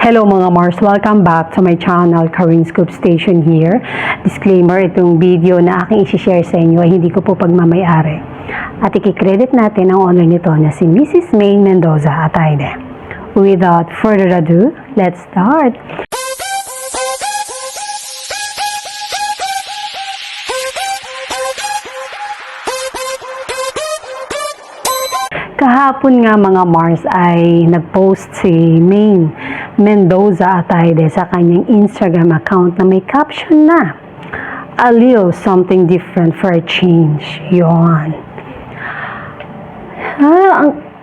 Hello mga Mars, welcome back to my channel, Karin Scoop Station here. Disclaimer, itong video na aking isi-share sa inyo ay hindi ko po pagmamayari. At ikikredit natin ang owner nito na si Mrs. May Mendoza Atayde. Without further ado, let's start! Kahapon nga mga Mars ay nag-post si May Mendoza Atayde sa kanyang Instagram account na may caption na "A little something different for a change." Yon.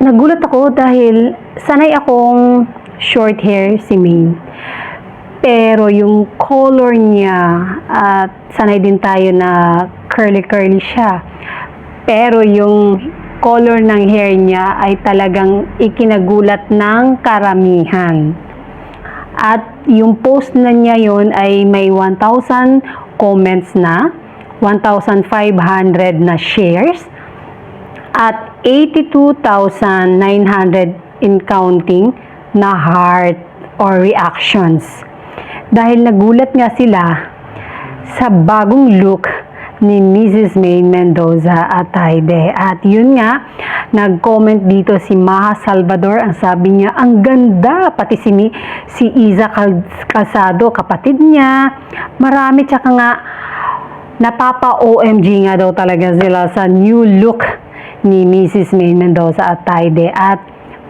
Nagulat ako dahil sanay akong short hair si May. Pero yung color niya at sanay din tayo na curly siya. Pero yung color ng hair niya ay talagang ikinagulat ng karamihan. At yung post na niya yon ay may 1,000 comments na, 1,500 na shares, at 82,900 in counting na heart or reactions. Dahil nagulat nga sila sa bagong look ni Mrs. May Mendoza Atayde. At yun nga, nag-comment dito si Maha Salvador. Ang sabi niya, ang ganda. Pati si Iza Calzado, kapatid niya. Marami, tsaka nga, napapa-OMG nga daw talaga sila sa new look ni Mrs. May Mendoza Atayde. At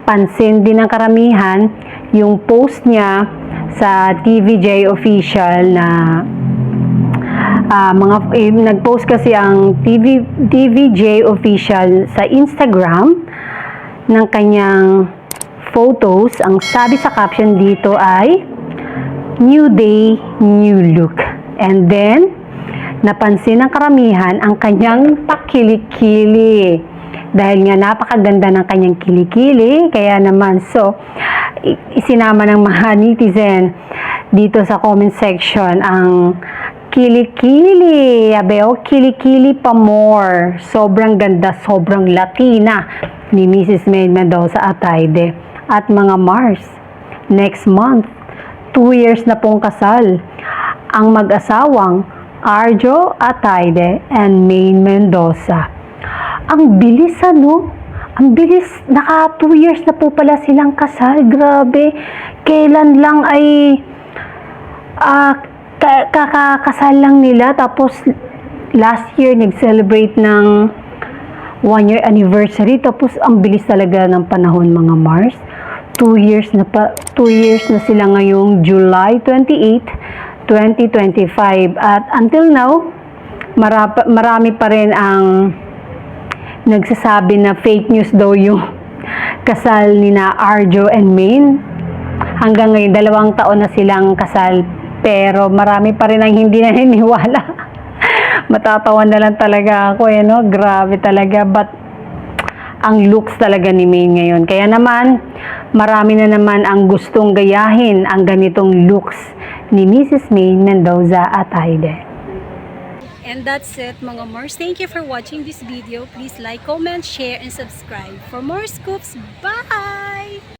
pansin din ng karamihan yung post niya sa TVJ official na nag-post kasi ang TVJ official sa Instagram ng kanyang photos. Ang sabi sa caption dito ay "New Day, New Look." And then, napansin ng karamihan ang kanyang pakilikili. Dahil nga napakaganda ng kanyang kilikili, kaya naman isinama ng mga netizen dito sa comment section ang kilikili, abeo, kilikili pa more. Sobrang ganda, sobrang Latina ni Mrs. May Mendoza Atayde. At mga Mars, next month, 2 years na pong kasal ang mag-asawang Arjo Atayde and May Mendoza. Ang bilis ano? Ang bilis, naka 2 years na po pala silang kasal. Grabe, kailan lang ay kakakasal lang nila, tapos last year nag-celebrate ng 1 year anniversary, tapos ang bilis talaga ng panahon mga Mars. 2 years na sila ngayong July 28, 2025, at until now marami pa rin ang nagsasabi na fake news daw yung kasal ni na Arjo and Maine. Hanggang ngayon 2 taon na silang kasal, pero marami pa rin ang hindi naniniwala. Matatawan na lang talaga ako no? Grabe talaga. But ang looks talaga ni May ngayon. Kaya naman, marami na naman ang gustong gayahin ang ganitong looks ni Mrs. May Mendoza Atayde. And that's it mga Mars. Thank you for watching this video. Please like, comment, share, and subscribe for more scoops. Bye!